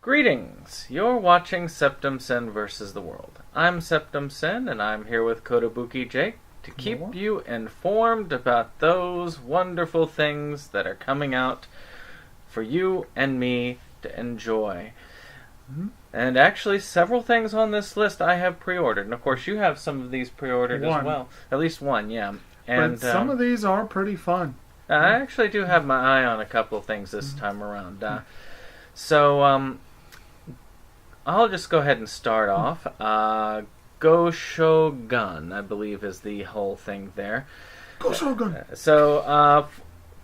Greetings! You're watching Septum Sen vs. the World. I'm Septum Sen, and I'm here with Kotobuki Jake to keep you informed about those wonderful things that are coming out for you and me to enjoy. Mm-hmm. And actually, several things on this list I have pre-ordered. And of course, you have some of these pre-ordered as well. At least one, yeah. And but some of these are pretty fun. I actually do have my eye on a couple of things this time around. I'll just go ahead and start off. Go Shogun, I believe, is the whole thing there. Go Shogun!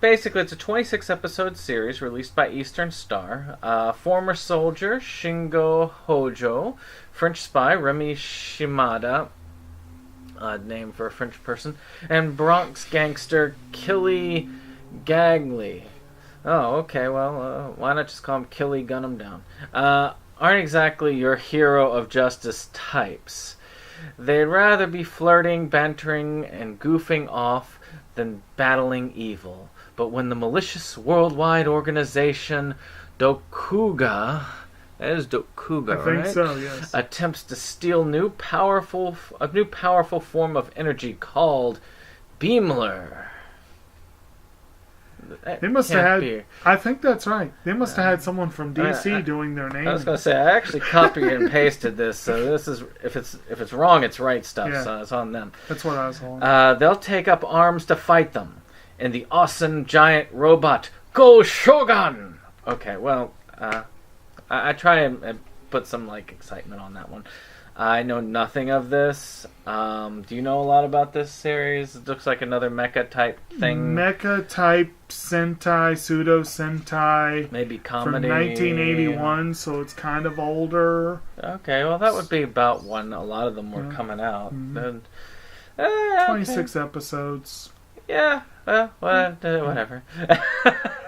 Basically, it's a 26-episode series released by Eastern Star. Former soldier Shingo Hojo, French spy Remy Shimada, odd name for a French person, and Bronx gangster Killy Gagley. Oh, okay, well, why not just call him Killy Gun 'em Down? Aren't exactly your hero of justice types. They'd rather be flirting, bantering, and goofing off than battling evil. But when the malicious worldwide organization Dokuga, that is Dokuga, right? I think so, yes. Attempts to steal a new powerful form of energy called Beamler. They must have had. I think that's right. They must have had someone from DC doing their name. I was going to say I actually copied and pasted this, so this is if it's wrong, it's right stuff. Yeah. So it's on them. That's what I was holding. They'll take up arms to fight them in the awesome giant robot Go Shogun. Okay, well, I try and put some excitement on that one. I know nothing of this. Do you know a lot about this series? It looks like another mecha type thing. Mecha type Sentai, pseudo Sentai. Maybe comedy. From 1981, so it's kind of older. Okay, well that would be about when a lot of them were coming out. Mm-hmm. 26 episodes. Yeah, whatever.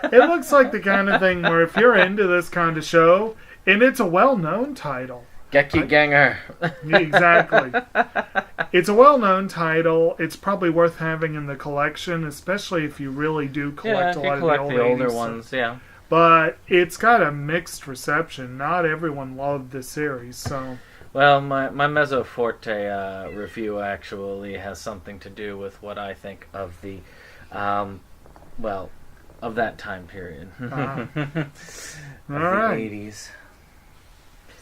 It looks like the kind of thing where if you're into this kind of show, and it's a well-known title. Geki Ganger. Exactly. It's a well-known title. It's probably worth having in the collection, especially if you really do collect a lot of the older ones. Yeah. But it's got a mixed reception. Not everyone loved this series, so. Well, my Mezzo Forte review actually has something to do with what I think of the, of that time period. All The right. 80s.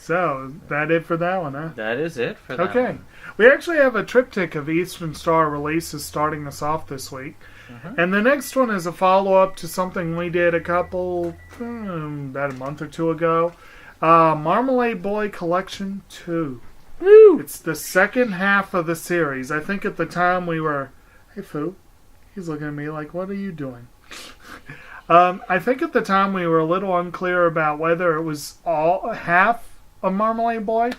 So, is that it for that one, huh? That is it for that one. Okay. We actually have a triptych of Eastern Star releases starting us off this week. Mm-hmm. And the next one is a follow-up to something we did about a month or two ago. Marmalade Boy Collection 2. Woo! It's the second half of the series. I think at the time we were... Hey, Foo. He's looking at me like, what are you doing? I think at the time we were a little unclear about whether it was all half of Marmalade Boy.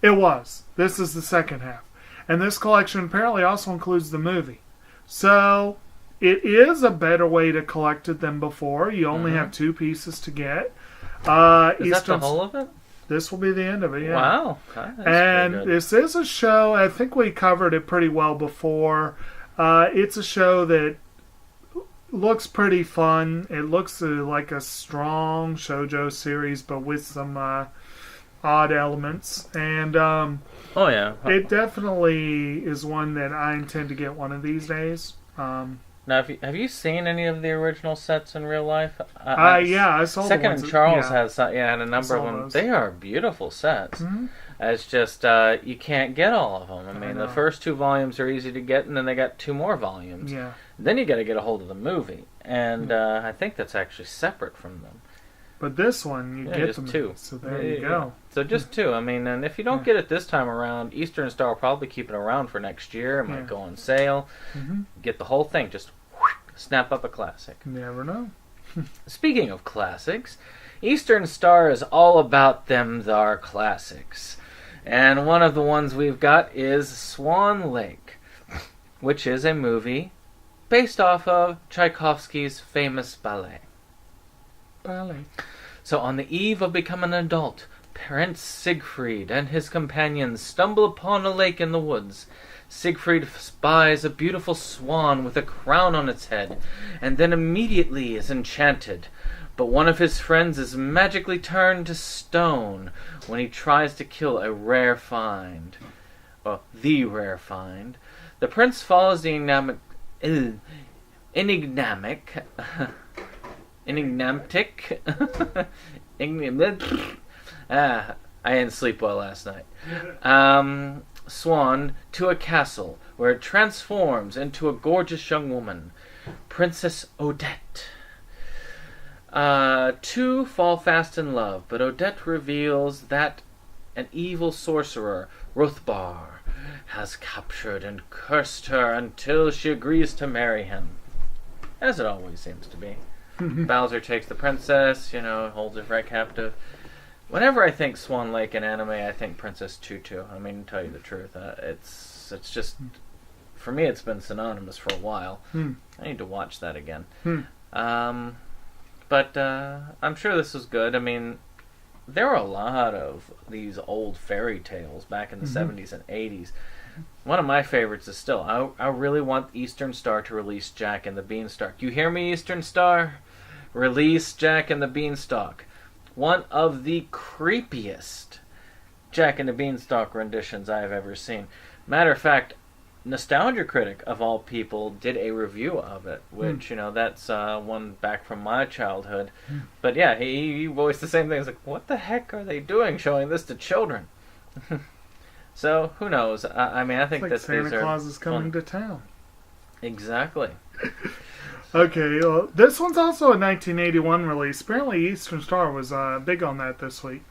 It was. This is the second half. And this collection apparently also includes the movie. So, it is a better way to collect it than before. You only have 2 pieces to get. Is that the whole of it? This will be the end of it, yeah. Wow. And this is a show, I think we covered it pretty well before. It's a show that looks pretty fun. It looks like a strong shoujo series, but with some odd elements. And it definitely is one that I intend to get one of these days. Now, have you seen any of the original sets in real life? Yeah, I saw Second the ones. and Charles has and a number of them. Those. They are beautiful sets. Mm-hmm. It's just you can't get all of them. I mean, the first 2 volumes are easy to get, and then they got 2 more volumes. Yeah. Then you got to get a hold of the movie, and I think that's actually separate from them. But this one, you get just them 2. So there you go. So just 2. I mean, and if you don't get it this time around, Eastern Star will probably keep it around for next year. It might go on sale. Mm-hmm. Get the whole thing. Just snap up a classic. Never know. Speaking of classics, Eastern Star is all about them thar classics. And one of the ones we've got is Swan Lake, which is a movie based off of Tchaikovsky's famous ballet. So on the eve of becoming an adult, Prince Siegfried and his companions stumble upon a lake in the woods. Siegfried spies a beautiful swan with a crown on its head, and then immediately is enchanted. but one of his friends is magically turned to stone when he tries to kill a rare find. Well, the rare find. The prince follows the enigmatic I didn't sleep well last night. Swan to a castle where it transforms into a gorgeous young woman, Princess Odette. Two fall fast in love, but Odette reveals that an evil sorcerer, Rothbar, has captured and cursed her until she agrees to marry him. As it always seems to be. Bowser takes the princess, holds her right captive. Whenever I think Swan Lake in anime, I think Princess Tutu. I mean, to tell you the truth, it's just, for me, it's been synonymous for a while. I need to watch that again. But I'm sure this is good. I mean, there were a lot of these old fairy tales back in the 70s and 80s. One of my favorites is still, I really want Eastern Star to release Jack and the Beanstalk. You hear me, Eastern Star? Release Jack and the Beanstalk. One of the creepiest Jack and the Beanstalk renditions I have ever seen. Matter of fact, Nostalgia Critic, of all people, did a review of it, which, that's one back from my childhood. But yeah, he voiced the same thing. He's like, what the heck are they doing showing this to children? So, who knows? I mean, I think it's like Santa Claus is coming to town. Exactly. Okay, well, this one's also a 1981 release. Apparently Eastern Star was big on that this week.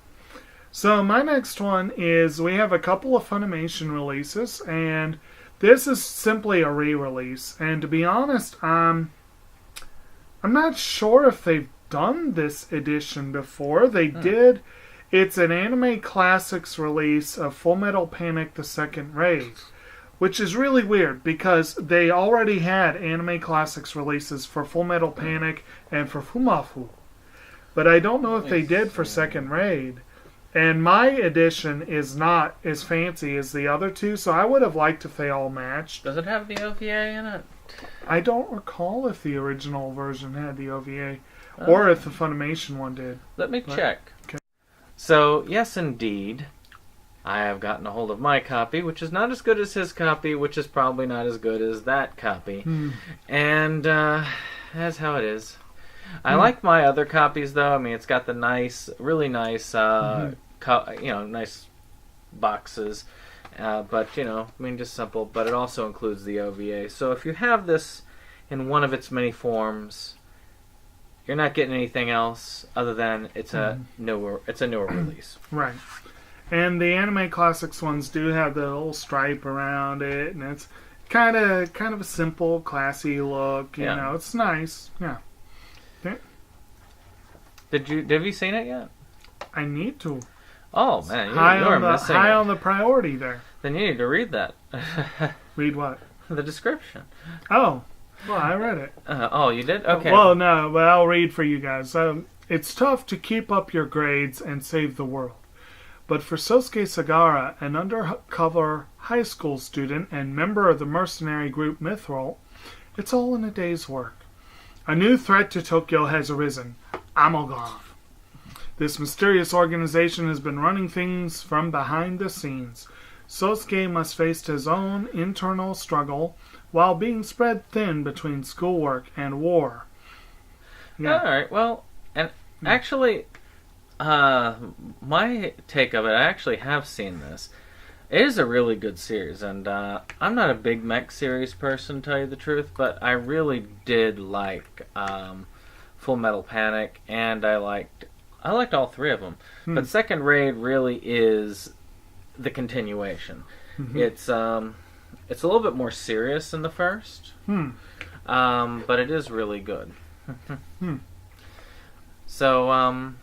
So my next one is, we have a couple of Funimation releases, and this is simply a re-release. And to be honest, I'm not sure if they've done this edition before. They did. It's an Anime Classics release of Full Metal Panic: The Second Raid, which is really weird because they already had Anime Classics releases for Full Metal Panic and for Fumafu. But I don't know if they did for Second Raid. And my edition is not as fancy as the other two, so I would have liked if they all matched. Does it have the OVA in it? I don't recall if the original version had the OVA, or if the Funimation one did. Let me check. Okay. So, yes indeed, I have gotten a hold of my copy, which is not as good as his copy, which is probably not as good as that copy. And that's how it is. I like my other copies, though. I mean, it's got the nice, really nice, nice boxes. But, just simple. But it also includes the OVA. So if you have this in one of its many forms, you're not getting anything else other than it's a newer release. Right. And the Anime Classics ones do have the little stripe around it, and it's kind of a simple, classy look. You know, it's nice. Yeah. Okay. Have you seen it yet? I need to. Oh man, you're missing high it. on the priority there. Then you need to read that. Read what? The description. Oh, well, I read it. Oh, you did? Okay. Well, no, but I'll read for you guys. It's tough to keep up your grades and save the world. But for Sosuke Sagara, an undercover high school student and member of the mercenary group Mithril, it's all in a day's work. A new threat to Tokyo has arisen: Amalgam. This mysterious organization has been running things from behind the scenes. Sosuke must face his own internal struggle while being spread thin between schoolwork and war. Yeah. All right. Well, and actually, my take of it, I actually have seen this. It is a really good series, and I'm not a big mech series person, to tell you the truth, but I really did like Full Metal Panic, and I liked all three of them. But Second Raid really is the continuation. It's a little bit more serious than the first, but it is really good. So,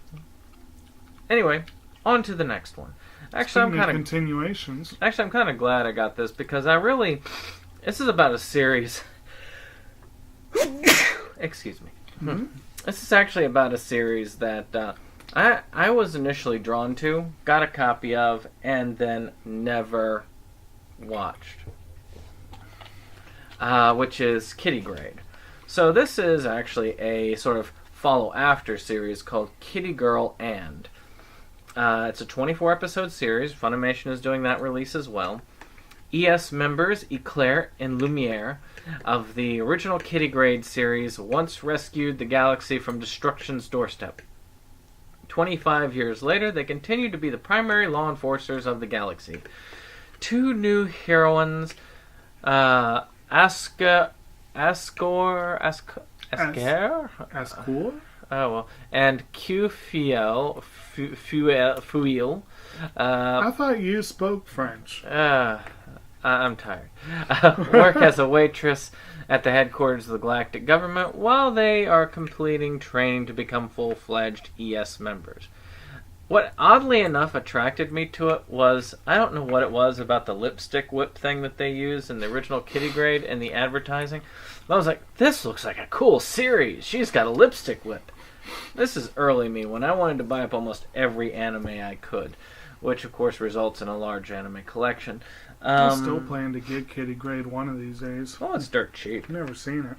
anyway, on to the next one. Actually, continuations. I'm kind of glad I got this because this is about a series. Excuse me. This is actually about a series that I was initially drawn to, got a copy of, and then never watched. Which is Kitty Grade. So this is actually a sort of follow-after series called Kitty Girl and. It's a 24-episode series. Funimation is doing that release as well. ES members Eclair and Lumiere of the original Kitty Grade series once rescued the galaxy from destruction's doorstep. 25 years later, they continue to be the primary law enforcers of the galaxy. Two new heroines, Asker, oh well, and Q Fuel. I thought you spoke French. I'm tired. Work as a waitress at the headquarters of the galactic government while they are completing training to become full-fledged ES members. What oddly enough attracted me to it was, I don't know what it was about the lipstick whip thing that they used in the original Kitty Grade and the advertising. But I was like, this looks like a cool series. She's got a lipstick whip. This is early me when I wanted to buy up almost every anime I could, which of course results in a large anime collection. I still plan to get Kitty Grade one of these days. Well, it's dirt cheap. I've never seen it.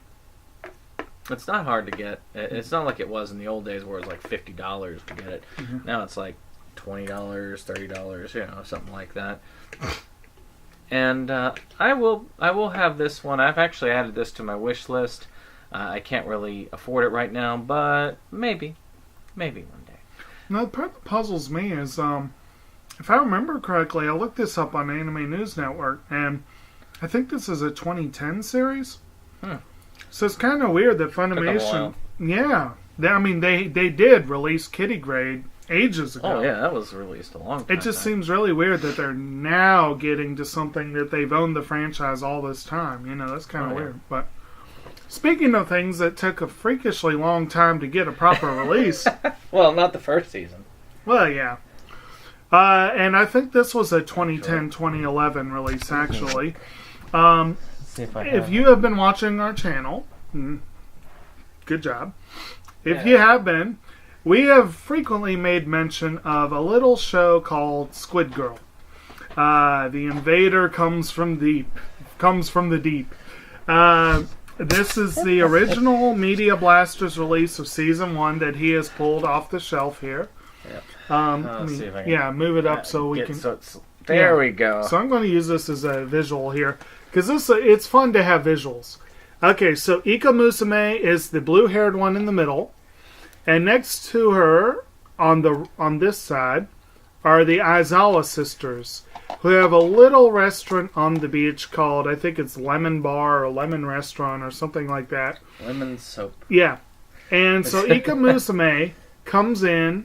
It's not hard to get. It's not like it was in the old days where it was like $50 to get it. Mm-hmm. Now it's like $20, $30, something like that. And I will have this one. I've actually added this to my wish list. I can't really afford it right now, but maybe one day. Now, the part that puzzles me is, if I remember correctly, I looked this up on Anime News Network, and I think this is a 2010 series. So it's kind of weird that Funimation... Yeah. They did release Kitty Grade ages ago. Oh, yeah, that was released a long time It just seems really weird that they're now getting to something that they've owned the franchise all this time. That's kind of weird. But speaking of things that took a freakishly long time to get a proper release... Well, not the first season. Well, yeah. And I think this was a 2010-2011 release, actually. If you have been watching our channel, good job. If you have been, we have frequently made mention of a little show called Squid Girl. The invader comes from the deep. This is the original Media Blasters release of Season 1 that he has pulled off the shelf here. Let's see if I can move it up so we can... There we go. So I'm going to use this as a visual here. Because it's fun to have visuals. Okay, so Ika Musume is the blue-haired one in the middle. And next to her, on this side, are the Aizawa sisters, who have a little restaurant on the beach called, I think it's Lemon Bar or Lemon Restaurant or something like that. Lemon Soap. Yeah. And so Ika Musume comes in,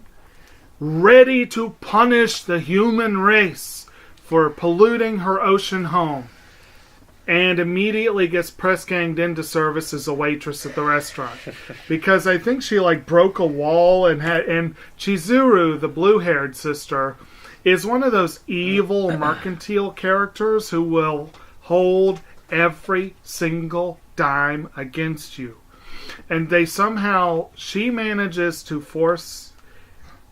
ready to punish the human race for polluting her ocean home. And immediately gets press ganged into service as a waitress at the restaurant, because I think she broke a wall and Chizuru, the blue-haired sister, is one of those evil mercantile characters who will hold every single dime against you, and she manages to force.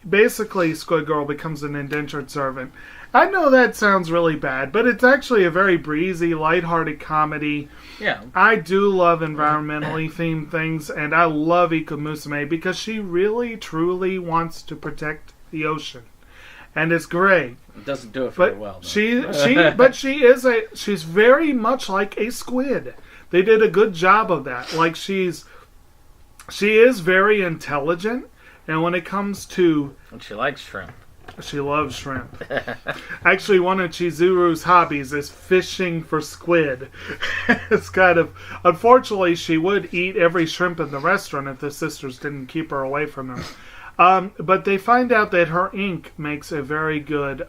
Basically, Squid Girl becomes an indentured servant. I know that sounds really bad, but it's actually a very breezy, lighthearted comedy. Yeah. I do love environmentally themed things, and I love Ika Musume because she really, truly wants to protect the ocean. And it's great. It doesn't do it very well, though. She's very much like a squid. They did a good job of that. She is very intelligent, and when it comes to... And she likes shrimp. She loves shrimp. Actually, one of Chizuru's hobbies is fishing for squid. It's kind of... Unfortunately, she would eat every shrimp in the restaurant if the sisters didn't keep her away from them. But they find out that her ink makes a very good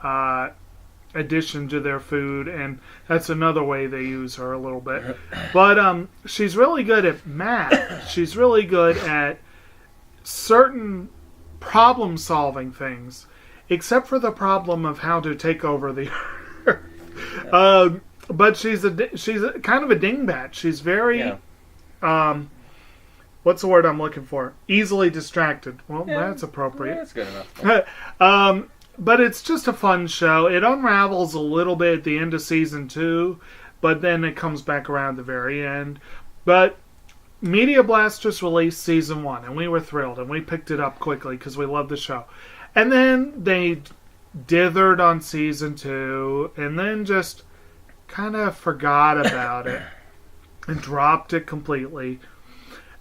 addition to their food, and that's another way they use her a little bit. But she's really good at math. She's really good at certain problem-solving things. Except for the problem of how to take over the earth. But she's kind of a dingbat. She's very, what's the word I'm looking for? Easily distracted. Well, that's appropriate. Yeah, that's good enough. But it's just a fun show. It unravels a little bit at the end of season 2, but then it comes back around the very end. But Media Blasters released season 1, and we were thrilled, and we picked it up quickly because we loved the show. And then they dithered on season 2, and then just kind of forgot about it and dropped it completely.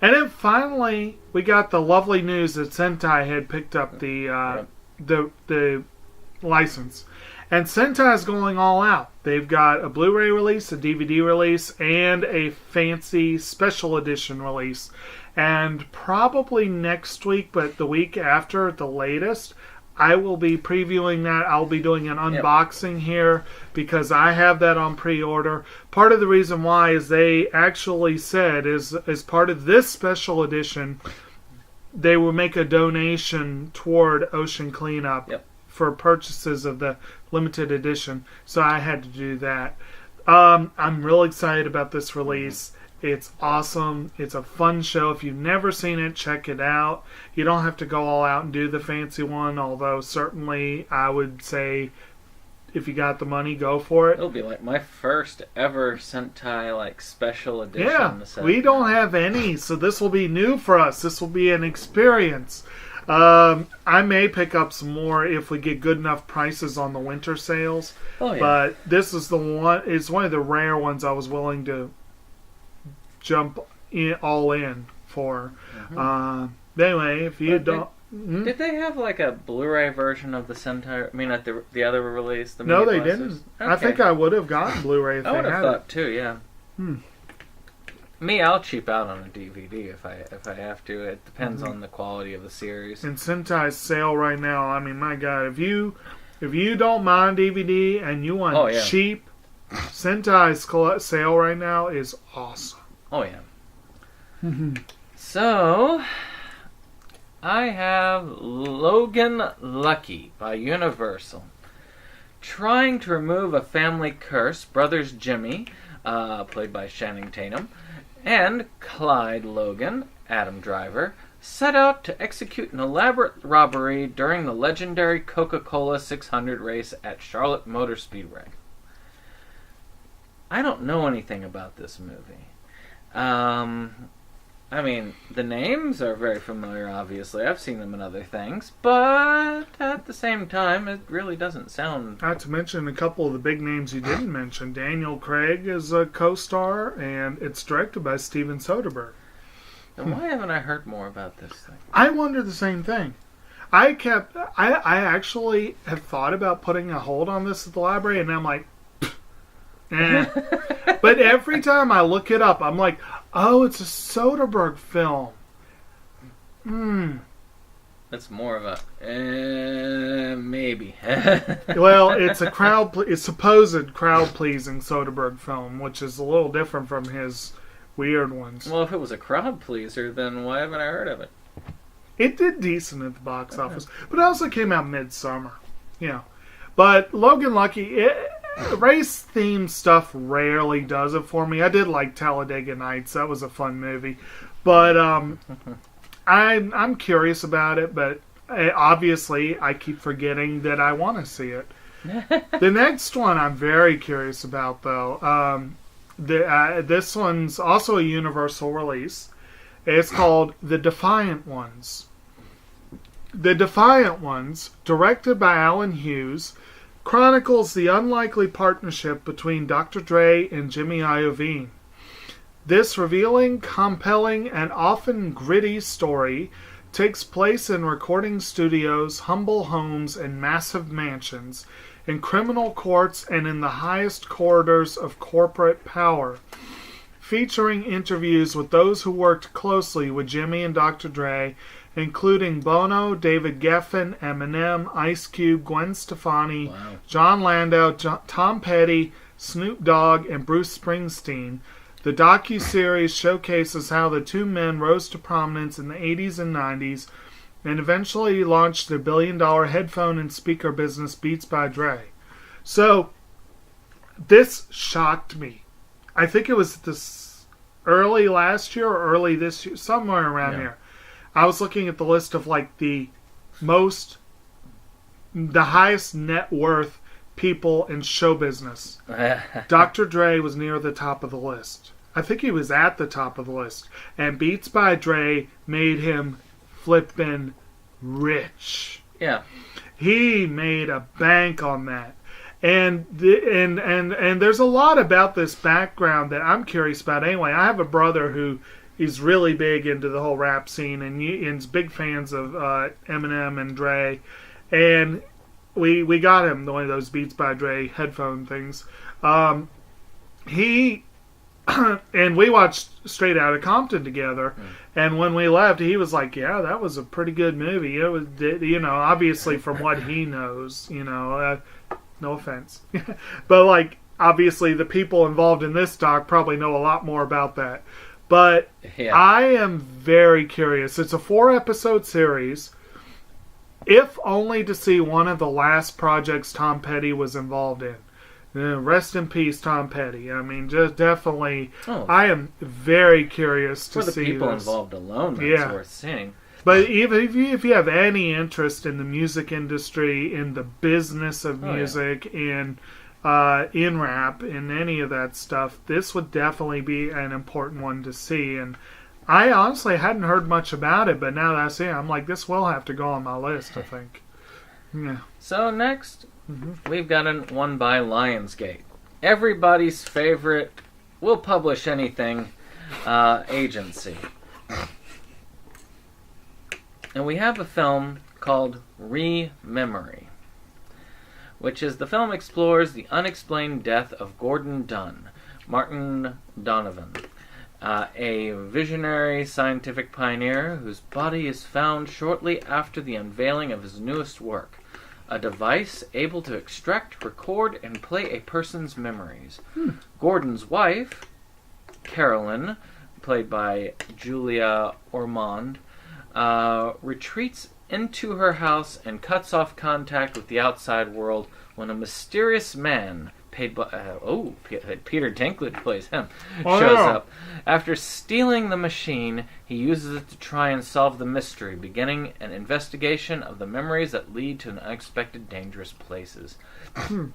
And then finally, we got the lovely news that Sentai had picked up the license. And Sentai is going all out. They've got a Blu-ray release, a DVD release, and a fancy special edition release. And probably next week, but the week after at the latest, I will be previewing that. I'll be doing an unboxing here because I have that on pre-order. Part of the reason why is they actually said is as part of this special edition, they will make a donation toward ocean cleanup for purchases of the limited edition. So I had to do that. I'm real excited about this release. It's awesome. It's a fun show. If you've never seen it, check it out. You don't have to go all out and do the fancy one, although certainly I would say if you got the money, go for it. It'll be like my first ever Sentai like special edition. Yeah, we don't have any, so this will be new for us. This will be an experience. I may pick up some more if we get good enough prices on the winter sales. Oh, yeah. But this is the one. It's one of the rare ones I was willing to jump all in for. Anyway, if you don't... Did they have like a Blu-ray version of the Sentai? I mean, at the other release? No, they didn't. Okay. I think I would have gotten Blu-ray if they had it. I would have thought too, yeah. Me, I'll cheap out on a DVD if I have to. It depends on the quality of the series. And Sentai's sale right now, I mean, my God, if you don't mind DVD and you want cheap, Sentai's sale right now is awesome. Oh, yeah. So, I have Logan Lucky by Universal. Trying to remove a family curse, brothers Jimmy, played by Channing Tatum, and Clyde Logan, Adam Driver, set out to execute an elaborate robbery during the legendary Coca-Cola 600 race at Charlotte Motor Speedway. I don't know anything about this movie. I mean, the names are very familiar, obviously. I've seen them in other things. But at the same time, it really doesn't sound... Not to mention a couple of the big names you didn't mention. Daniel Craig is a co-star, and it's directed by Steven Soderbergh. Then why haven't I heard more about this thing? I wonder the same thing. I actually have thought about putting a hold on this at the library, and I'm like... But every time I look it up, I'm like, oh, it's a Soderbergh film. That's more of a maybe. Well, it's a supposed crowd-pleasing Soderbergh film, which is a little different from his weird ones. Well, if it was a crowd pleaser, then why haven't I heard of it? It did decent at the box office, but it also came out midsummer. But Logan Lucky. Race-themed stuff rarely does it for me. I did like Talladega Nights. That was a fun movie. But I'm curious about it, but obviously I keep forgetting that I want to see it. The next one I'm very curious about, though. This one's also a Universal release. It's called The Defiant Ones. The Defiant Ones, directed by Alan Hughes, chronicles the unlikely partnership between Dr. Dre and Jimmy Iovine. This revealing, compelling, and often gritty story takes place in recording studios, humble homes, and massive mansions, in criminal courts, and in the highest corridors of corporate power, featuring interviews with those who worked closely with Jimmy and Dr. Dre, including Bono, David Geffen, Eminem, Ice Cube, Gwen Stefani, John Landau, Tom Petty, Snoop Dogg, and Bruce Springsteen. The docuseries showcases how the two men rose to prominence in the 80s and 90s and eventually launched their billion-dollar headphone and speaker business Beats by Dre. So, this shocked me. I think it was this early last year or early this year, somewhere around here. I was looking at the list of like the highest net worth people in show business. Dr. Dre was near the top of the list. I think he was at the top of the list. And Beats by Dre made him flippin' rich. Yeah. He made a bank on that. And there's a lot about this background that I'm curious about anyway. I have a brother who is really big into the whole rap scene and is big fans of Eminem and Dre. And we got him one of those Beats by Dre headphone things. He and we watched Straight Outta Compton together. And when we left, he was like, "Yeah, that was a pretty good movie." It was, obviously from what he knows, no offense, but like obviously the people involved in this doc probably know a lot more about that. But yeah. I am very curious. It's a 4-episode series, if only to see one of the last projects Tom Petty was involved in. Rest in peace, Tom Petty. I mean, just definitely. I am very curious to see for the people this. Involved alone. That's worth seeing. But even if you have any interest in the music industry, in the business of music, in rap, in any of that stuff, this would definitely be an important one to see. And I honestly hadn't heard much about it, but now that I see it, I'm like, this will have to go on my list, I think. Yeah. So next, we've got one by Lionsgate. Everybody's favorite, will publish anything, agency. And we have a film called Re-Memory, which is the film explores the unexplained death of Gordon Dunn, Martin Donovan, a visionary scientific pioneer whose body is found shortly after the unveiling of his newest work, a device able to extract, record, and play a person's memories. Gordon's wife, Carolyn, played by Julia Ormond, retreats into her house and cuts off contact with the outside world when a mysterious man, paid by Peter Dinklage plays him, shows up. After stealing the machine, he uses it to try and solve the mystery, beginning an investigation of the memories that lead to unexpected dangerous places. It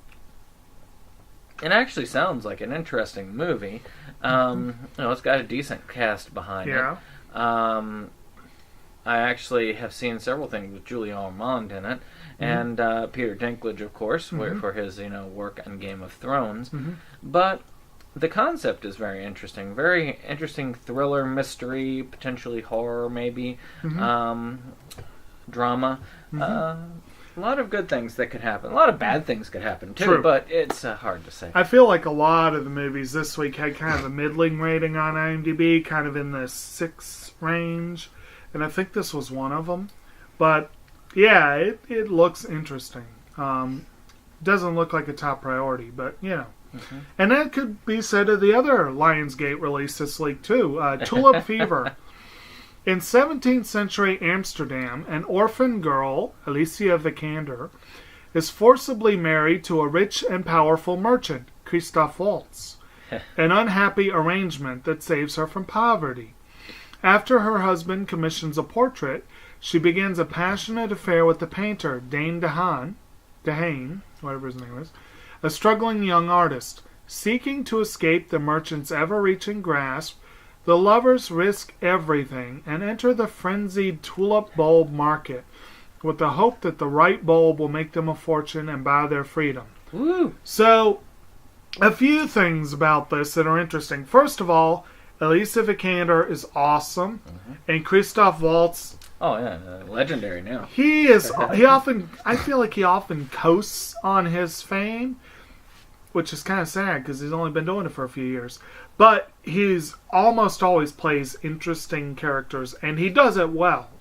actually sounds like an interesting movie. It's got a decent cast behind it. I actually have seen several things with Julia Ormond in it, and Peter Dinklage, of course, for his work on Game of Thrones. But the concept is very interesting thriller, mystery, potentially horror, maybe drama. A lot of good things that could happen. A lot of bad things could happen too. True. But it's hard to say. I feel like a lot of the movies this week had kind of a middling rating on IMDb, kind of in the 6 range. And I think this was one of them. But, yeah, it looks interesting. Doesn't look like a top priority, but, And that could be said of the other Lionsgate release this week, too. Tulip Fever. In 17th century Amsterdam, an orphan girl, Alicia Vikander, is forcibly married to a rich and powerful merchant, Christoph Waltz. An unhappy arrangement that saves her from poverty. After her husband commissions a portrait, she begins a passionate affair with the painter, Dane DeHaan, whatever his name is, a struggling young artist. Seeking to escape the merchant's ever-reaching grasp, the lovers risk everything and enter the frenzied tulip bulb market with the hope that the right bulb will make them a fortune and buy their freedom. Woo. So, a few things about this that are interesting. First of all, Alicia Vikander is awesome, and Christoph Waltz. Oh yeah, legendary now. I feel like he often coasts on his fame, which is kind of sad because he's only been doing it for a few years. But he's almost always plays interesting characters, and he does it well,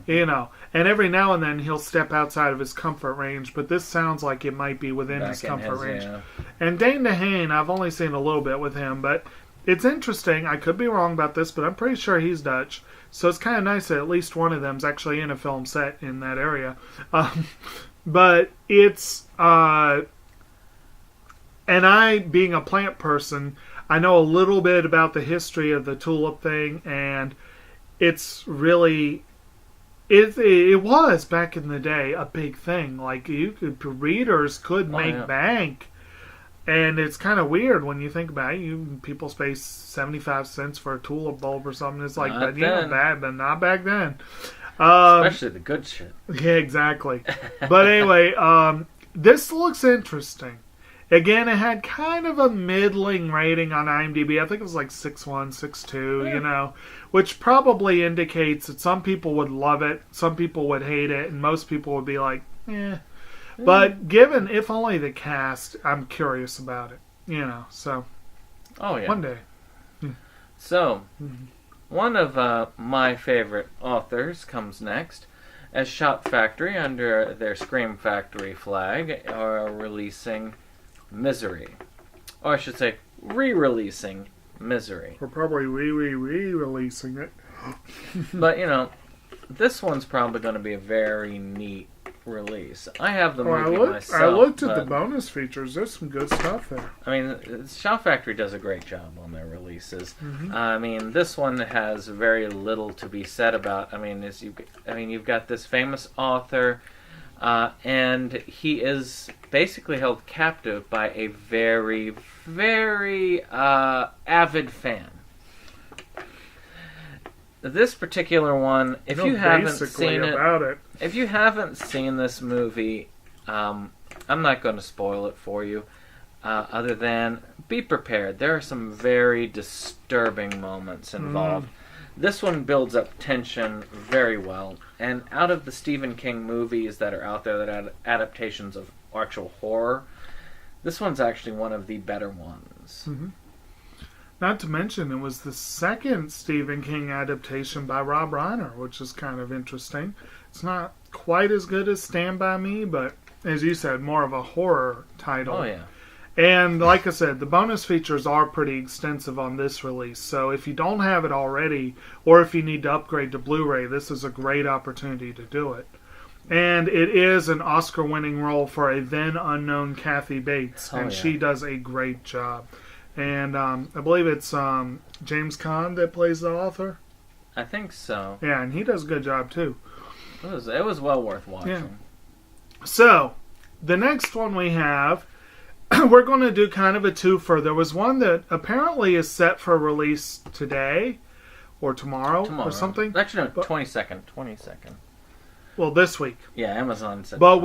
And every now and then he'll step outside of his comfort range, but this sounds like it might be within his comfort range. Yeah. And Dane DeHaan, I've only seen a little bit with him, but it's interesting. I could be wrong about this, but I'm pretty sure he's Dutch. So it's kind of nice that at least one of them's actually in a film set in that area. But it's... and I, being a plant person, I know a little bit about the history of the tulip thing, and it's really... It was, back in the day, a big thing. Like, readers could make bank And it's kind of weird when you think about it. People pay 75 cents for a tulip bulb or something. It's like, Not but you know, then. bad, but not back then. Especially the good shit. Yeah, exactly. But anyway, this looks interesting. Again, it had kind of a middling rating on IMDb. I think it was like 6.1, 6.2, Yeah. you know, which probably indicates that some people would love it, some people would hate it, and most people would be like, eh. But given, if only the cast, I'm curious about it, you know, so Oh, yeah. one day. So, one of my favorite authors comes next, as Shout Factory, under their Scream Factory flag, are releasing Misery. Or I should say, re-releasing Misery. We're probably re-releasing it. But, you know, this one's probably going to be a very neat release. I have the movie myself. I looked at the but, bonus features. There's some good stuff there. I mean, Shout Factory does a great job on their releases. Mhm. I mean, this one has very little to be said about. I mean, you've got this famous author, and he is basically held captive by a very, very avid fan. This particular one, if you haven't seen it, if you haven't seen this movie, I'm not going to spoil it for you. Other than be prepared, there are some very disturbing moments involved. This one builds up tension very well, and out of the Stephen King movies that are out there that are adaptations of actual horror, this one's actually one of the better ones. Mm-hmm. Not to mention, it was the second Stephen King adaptation by Rob Reiner, which is kind of interesting. It's not quite as good as Stand By Me, but as you said, more of a horror title. Oh, yeah. And like I said, the bonus features are pretty extensive on this release. So if you don't have it already, or if you need to upgrade to Blu-ray, this is a great opportunity to do it. And it is an Oscar-winning role for a then unknown Kathy Bates, and she does a great job. And I believe it's James Caan that plays the author. I think so. Yeah, and he does a good job too. It was well worth watching. Yeah. So, the next one we have, we're going to do kind of a twofer. There was one that apparently is set for release today or tomorrow. Or something. Actually, no, 22nd. Well, this week. Yeah, Amazon said. But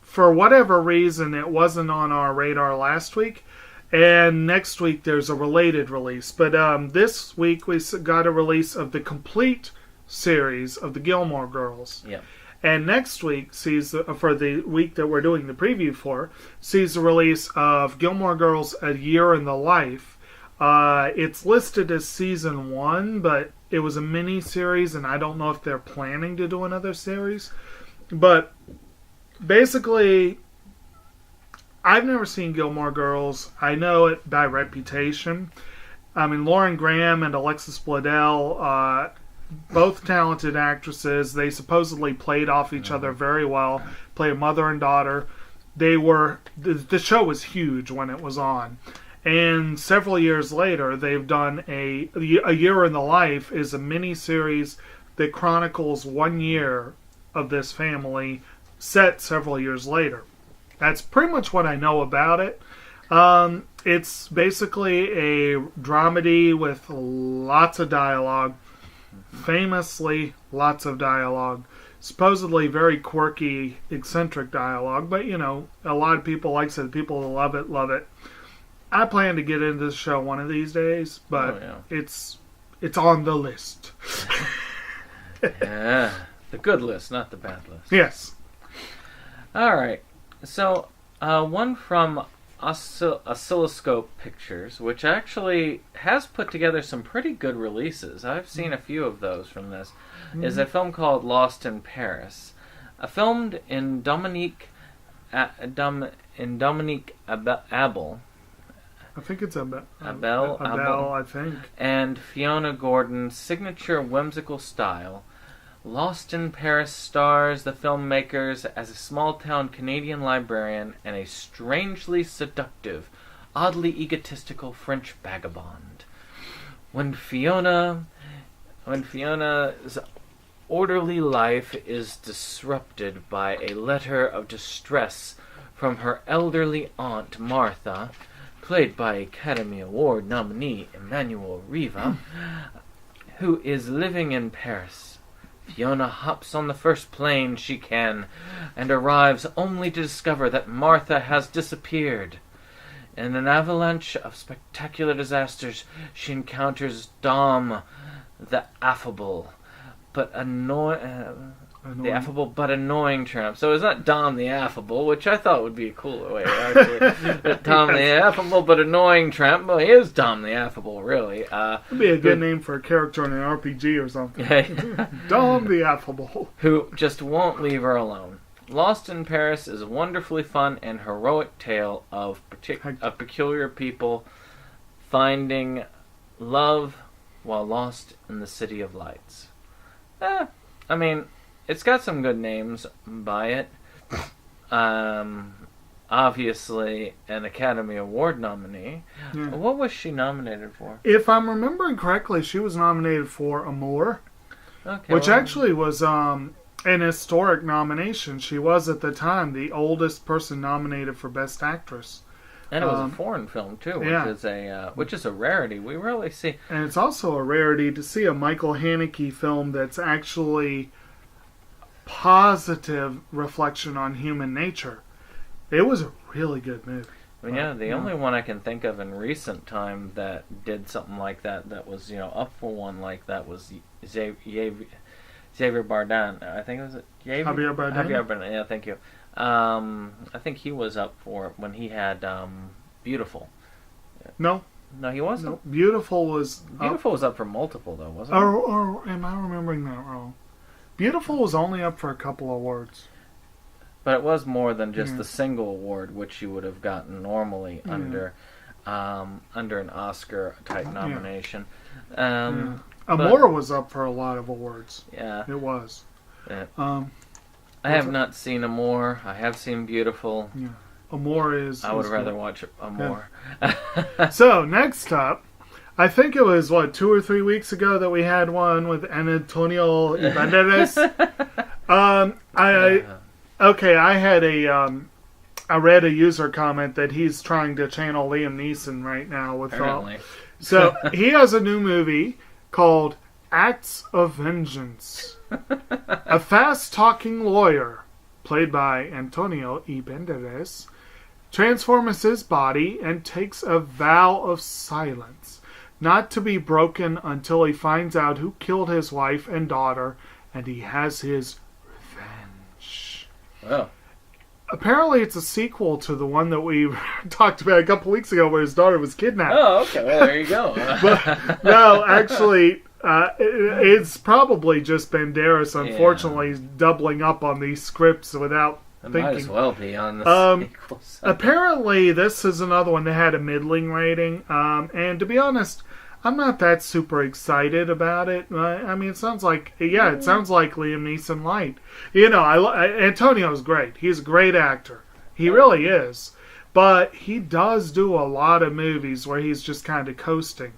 for whatever reason, it wasn't on our radar last week. And next week, there's a related release. But this week, we got a release of the complete series of the Gilmore Girls. Yeah. And next week, for the week that we're doing the preview for, sees the release of Gilmore Girls A Year in the Life. It's listed as season 1, but it was a mini-series, and I don't know if they're planning to do another series. But basically, I've never seen Gilmore Girls. I know it by reputation. I mean, Lauren Graham and Alexis Bledel, both talented actresses. They supposedly played off each other very well. Play a mother and daughter. The show was huge when it was on. And several years later, they've done A Year in the Life is a mini-series that chronicles 1 year of this family set several years later. That's pretty much what I know about it. It's basically a dramedy with lots of dialogue. Famously, lots of dialogue. Supposedly very quirky, eccentric dialogue. But, you know, a lot of people, like I said, people who love it, love it. I plan to get into this show one of these days, but it's on the list. Yeah, the good list, not the bad list. Yes. All right. So, one from Oscilloscope Pictures, which actually has put together some pretty good releases. I've seen a few of those from this. Is a film called Lost in Paris, filmed in Dominique Abel. I think it's Abel, I think. And Fiona Gordon's signature whimsical style. Lost in Paris stars the filmmakers as a small-town Canadian librarian and a strangely seductive, oddly egotistical French vagabond. When Fiona's orderly life is disrupted by a letter of distress from her elderly aunt Martha, played by Academy Award nominee Emmanuel Riva, who is living in Paris. Fiona hops on the first plane she can and arrives only to discover that Martha has disappeared. In an avalanche of spectacular disasters, she encounters Dom, the affable but annoying tramp. So it's not Dom the affable, which I thought would be a cooler way, actually. Dom the affable but annoying tramp. Well, he is Dom the affable, really. It'd be a good name for a character in an RPG or something. Dom the affable. Who just won't leave her alone. Lost in Paris is a wonderfully fun and heroic tale of peculiar people finding love while lost in the City of Lights. I mean, it's got some good names by it. Obviously, an Academy Award nominee. Yeah. What was she nominated for? If I'm remembering correctly, she was nominated for Amour, which actually was an historic nomination. She was, at the time, the oldest person nominated for Best Actress. And it was a foreign film, too, which is a rarity. We rarely see. And it's also a rarity to see a Michael Haneke film that's actually positive reflection on human nature. It was a really good movie. Well, the only one I can think of in recent time that did something like that was, up for one like that was Xavier Bardem. I think it was Javier Bardem. Javier Bardem, yeah, thank you. I think he was up for it when he had Beautiful. No, he wasn't. No. Beautiful was up for multiple, though, wasn't it? Or am I remembering that wrong? Beautiful was only up for a couple of awards. But it was more than just the single award, which you would have gotten normally under an Oscar-type nomination. Amour was up for a lot of awards. Yeah. It was. Yeah. I have not seen Amour. I have seen Beautiful. Yeah. Amour is... I would rather watch Amour. Yeah. So, next up, I think it was, 2 or 3 weeks ago that we had one with Antonio Banderas. I read a user comment that he's trying to channel Liam Neeson right now with Apparently. So, he has a new movie called Acts of Vengeance. A fast-talking lawyer, played by Antonio Banderas, transforms his body and takes a vow of silence, not to be broken until he finds out who killed his wife and daughter, and he has his revenge. Oh. Apparently it's a sequel to the one that we talked about a couple weeks ago where his daughter was kidnapped. Oh, okay. Well, there you go. But, no, actually... it's probably just Banderas, unfortunately, doubling up on these scripts without thinking. Might as well be on the sequels. Apparently, this is another one that had a middling rating, and to be honest, I'm not that super excited about it. I mean, it sounds like Liam Neeson light. Antonio's great. He's a great actor. He really is. But he does do a lot of movies where he's just kind of coasting.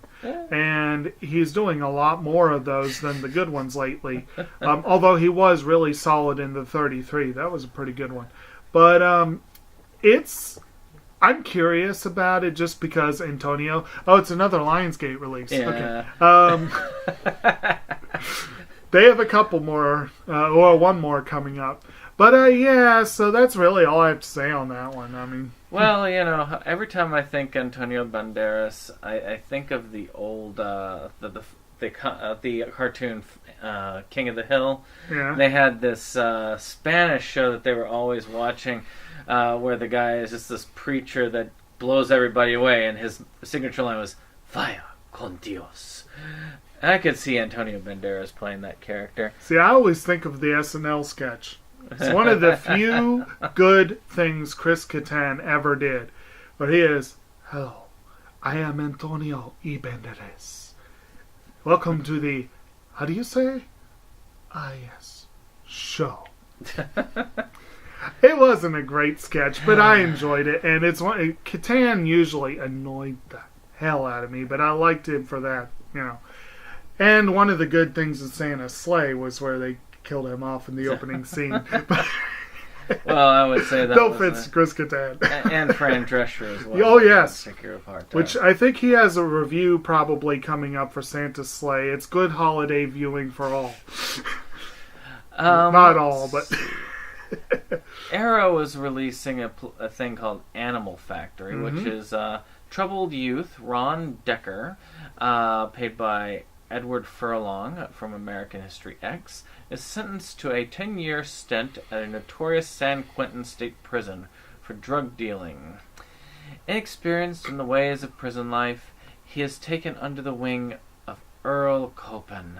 And he's doing a lot more of those than the good ones lately. Although he was really solid in the 33. That was a pretty good one. But I'm curious about it just because Antonio... Oh, it's another Lionsgate release. Yeah. Okay. They have a couple more, or one more coming up. But, so that's really all I have to say on that one. I mean... Well, every time I think Antonio Banderas, I think of the old, the cartoon King of the Hill. Yeah. They had this Spanish show that they were always watching where the guy is just this preacher that blows everybody away, and his signature line was, Vaya con Dios. I could see Antonio Banderas playing that character. See, I always think of the SNL sketch. It's one of the few good things Chris Kattan ever did. But he is, hello, I am Antonio Banderas. Welcome to the, how do you say? Yes, show. It wasn't a great sketch, but I enjoyed it. And Kattan usually annoyed the hell out of me, but I liked him for that, And one of the good things in Santa's Sleigh was where they killed him off in the opening scene. Well, I would say that no was offense, Chris Kattan. and Fran Drescher as well. Oh, yes. Which I think he has a review probably coming up for Santa's Sleigh. It's good holiday viewing for all. Not all, but... Arrow is releasing a thing called Animal Factory, which is troubled youth Ron Decker, played by Edward Furlong from American History X, is sentenced to a 10-year stint at a notorious San Quentin state prison for drug dealing. Inexperienced in the ways of prison life, he is taken under the wing of Earl Copen,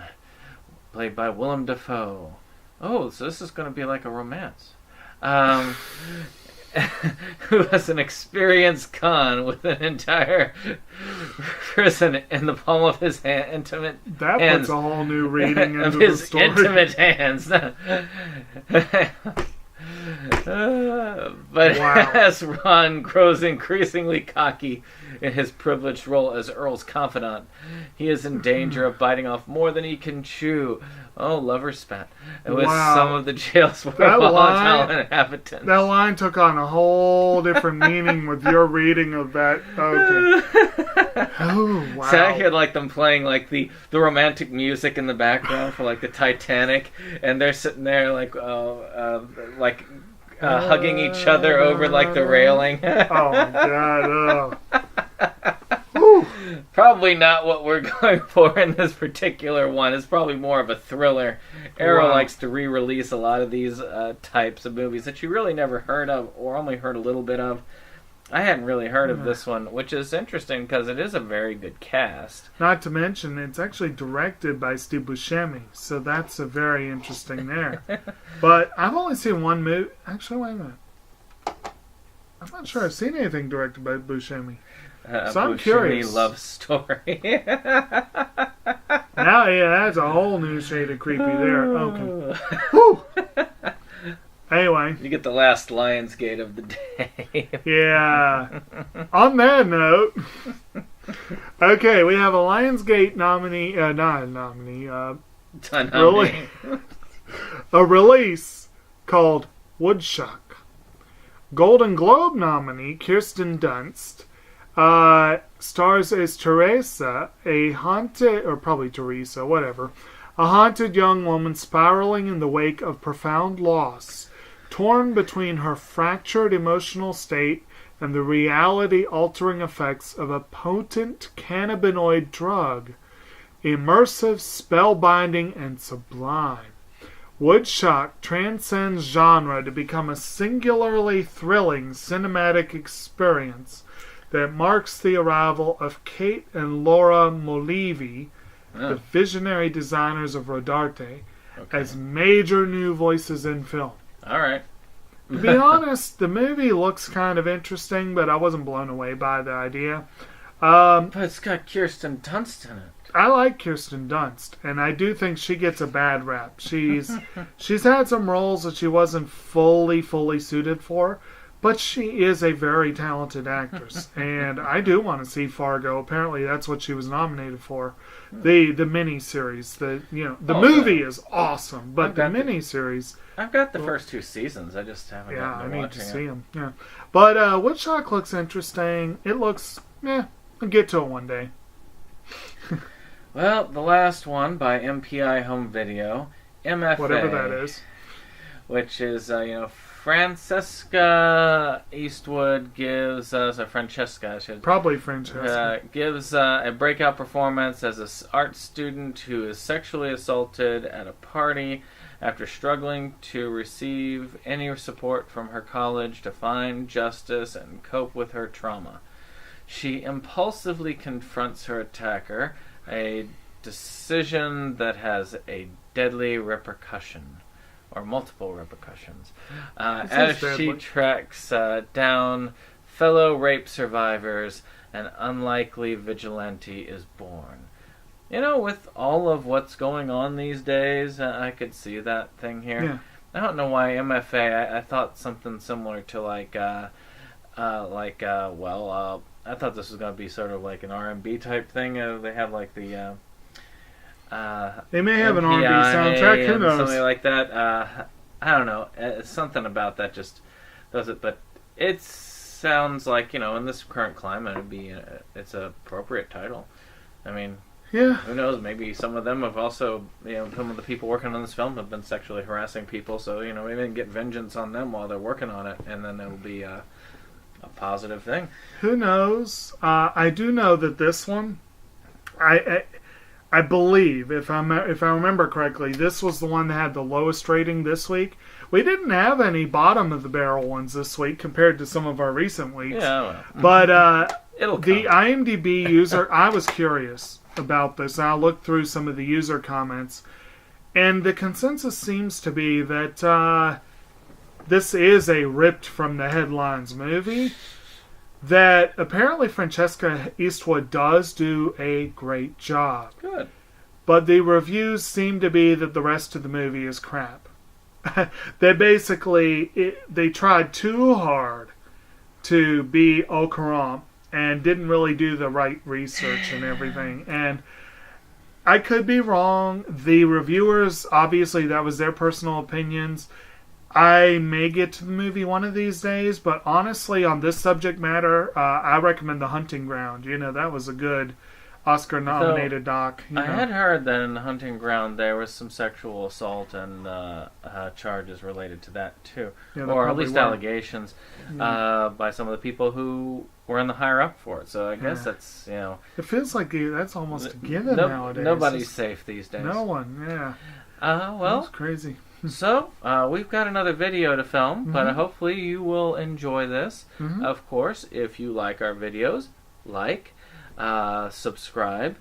played by Willem Dafoe. Oh, so this is going to be like a romance. Who has an experienced con with an entire prison in the palm of his intimate that hands. Puts a whole new reading into his the story. Intimate hands. But wow. As Ron grows increasingly cocky in his privileged role as Earl's confidant, he is in danger of biting off more than he can chew. Oh, lover spat. With some of the jail's more volatile inhabitants. That line took on a whole different meaning with your reading of that. Okay. Oh, wow. So I hear like them playing like the romantic music in the background for like the Titanic, and they're sitting there like hugging each other over like the railing. Oh my god! Probably not what we're going for in this particular one. It's probably more of a thriller. Arrow likes to re-release a lot of these types of movies that you really never heard of or only heard a little bit of. I hadn't really heard of this one, which is interesting because it is a very good cast. Not to mention, it's actually directed by Steve Buscemi, so that's a very interesting there. But I've only seen one movie. Actually, wait a minute. I'm not sure I've seen anything directed by Buscemi. So I'm curious. Love story. Now, that's a whole new shade of creepy there. Okay. Whew. Anyway. You get the last Lionsgate of the day. Yeah. On that note, okay, we have a Lionsgate nominee, a release called Woodchuck. Golden Globe nominee Kirsten Dunst stars as Teresa, a haunted young woman spiraling in the wake of profound loss, torn between her fractured emotional state and the reality-altering effects of a potent cannabinoid drug. Immersive, spellbinding, and sublime. Woodchuck transcends genre to become a singularly thrilling cinematic experience that marks the arrival of Kate and Laura Molivi, the visionary designers of Rodarte, as major new voices in film. All right. To be honest, the movie looks kind of interesting, but I wasn't blown away by the idea. But it's got Kirsten Dunst in it. I like Kirsten Dunst, and I do think she gets a bad rap. She's had some roles that she wasn't fully suited for, but she is a very talented actress, and I do want to see Fargo. Apparently, that's what she was nominated for. The miniseries. The movie is awesome, but the miniseries. I've got the first 2 seasons. I just haven't gotten to watching it. I need to see them. Yeah, but Woodchuck looks interesting. It looks. I'll get to it one day. Well, the last one by MPI Home Video, MFA. Whatever that is. Which is, Francesca Eastwood gives Francesca gives a breakout performance as an art student who is sexually assaulted at a party after struggling to receive any support from her college to find justice and cope with her trauma. She impulsively confronts her attacker, a decision that has a deadly repercussion. Or multiple repercussions. As she tracks down fellow rape survivors, an unlikely vigilante is born. With all of what's going on these days, I could see that thing here. Yeah. I don't know why MFA. I thought something similar to I thought this was going to be sort of like an R&B type thing. They have like the They may have an R&B MPI soundtrack. Who and knows? something like that. I don't know. Something about that just does it. But it sounds like, in this current climate, it's an appropriate title. I mean, Yeah. who knows? Maybe some of them have also, some of the people working on this film have been sexually harassing people. So, maybe they can get vengeance on them while they're working on it, and then it'll be a positive thing. Who knows? I do know that this one, I believe, if I remember correctly, this was the one that had the lowest rating this week. We didn't have any bottom of the barrel ones this week compared to some of our recent weeks. Yeah, well. But It'll the come. IMDb user, I was curious about this. I looked through some of the user comments, and the consensus seems to be that this is a ripped from the headlines movie. That apparently Francesca Eastwood does do a great job. Good. But the reviews seem to be that the rest of the movie is crap. They tried too hard to be au courant and didn't really do the right research and everything. And I could be wrong. The reviewers, obviously, that was their personal opinions. I may get to the movie one of these days, but honestly, on this subject matter, I recommend The Hunting Ground. That was a good Oscar-nominated doc. I had heard that in The Hunting Ground there was some sexual assault and charges related to that too, Yeah, or at least were. allegations by some of the people who were in the higher up for it. So I guess that's It feels like that's almost a given nowadays. Nobody's safe these days. No one, yeah. Well, That's crazy. So, we've got another video to film, but hopefully you will enjoy this. Of course, if you like our videos, subscribe,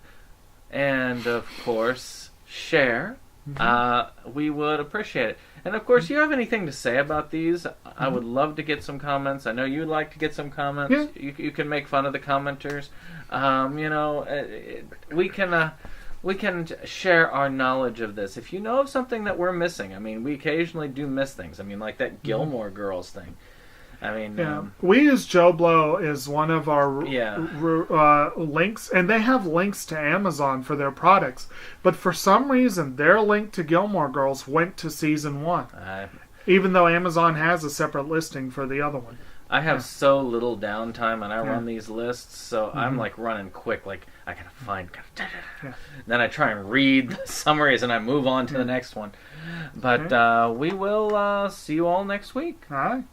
and of course, share. We would appreciate it. And of course, you have anything to say about these, I would love to get some comments. I know you'd like to get some comments. Yeah. You can make fun of the commenters. We can share our knowledge of this. If you know of something that we're missing, we occasionally do miss things. Like that Gilmore Girls thing. We use Joe Blow as one of our links, and they have links to Amazon for their products. But for some reason, their link to Gilmore Girls went to season 1, even though Amazon has a separate listing for the other one. I have so little downtime, and I run these lists, so I'm running quick. I gotta find. Then I try and read the summaries, and I move on to the next one. But we will see you all next week. All right.